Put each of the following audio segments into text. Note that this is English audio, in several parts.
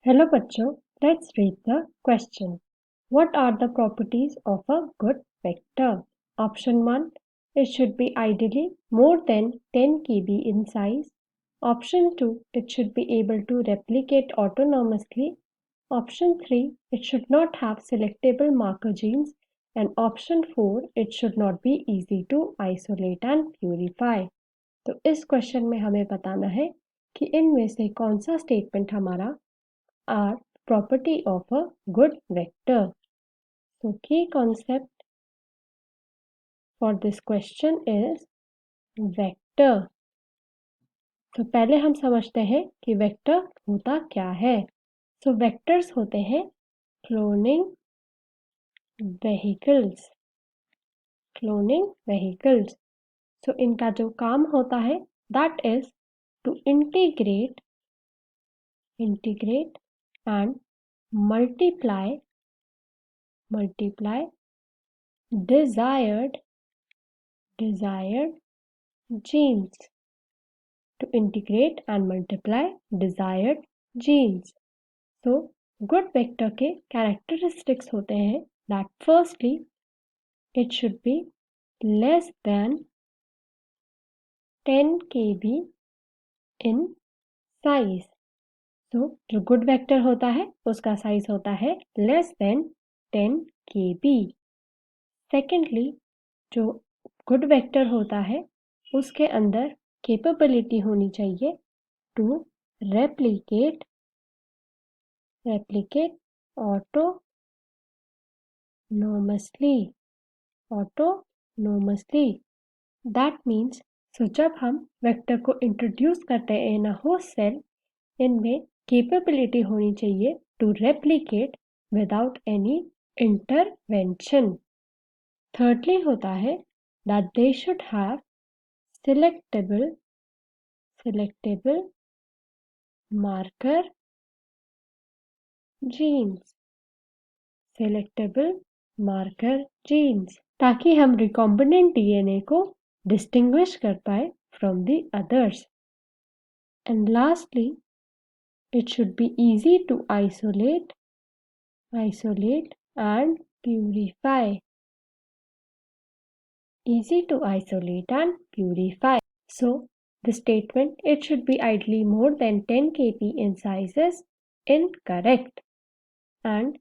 Hello बच्चों, let's read the question. What are the properties of a good vector? Option 1. It should be ideally more than 10 kb in size. Option 2. It should be able to replicate autonomously. Option 3. It should not have selectable marker genes. And option 4. It should not be easy to isolate and purify. तो इस question में हमें बताना है कि इनमें से कौन सा स्टेटमेंट हमारा are property of a good vector. So key concept for this question is vector. तो पहले हम समझते हैं कि वेक्टर होता क्या है. So vectors होते हैं cloning vehicles. Cloning vehicles. So इनका जो काम होता है that is to integrate and multiply desired genes. To integrate and multiply desired genes. So good vector के characteristics होते हैं that firstly it should be less than 10 kb in size. So जो good vector होता है उसका size होता है less than 10 kb. Secondly जो good vector होता है उसके अंदर capability होनी चाहिए to replicate autonomously. That means जब हम वेक्टर को इंट्रोड्यूस करते हैं इन अ होस्ट सेल, इनमें कैपेबिलिटी होनी चाहिए to replicate without any intervention. Thirdly होता है that they should have selectable marker genes. ताकि हम रिकॉम्बिनेंट डीएनए को डिस्टिंग्विश कर पाए from the others. And lastly it should be easy to isolate and purify. Easy to isolate and purify. So the statement it should be ideally more than 10 kb in size is incorrect. And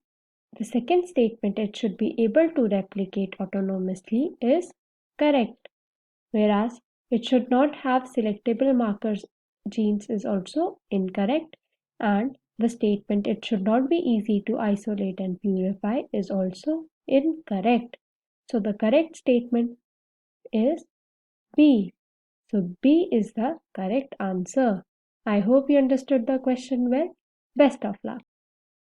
the second statement it should be able to replicate autonomously is correct. Whereas it should not have selectable markers genes is also incorrect. And the statement it should not be easy to isolate and purify is also incorrect. So the correct statement is B. So B is the correct answer. I hope you understood the question well. Best of luck.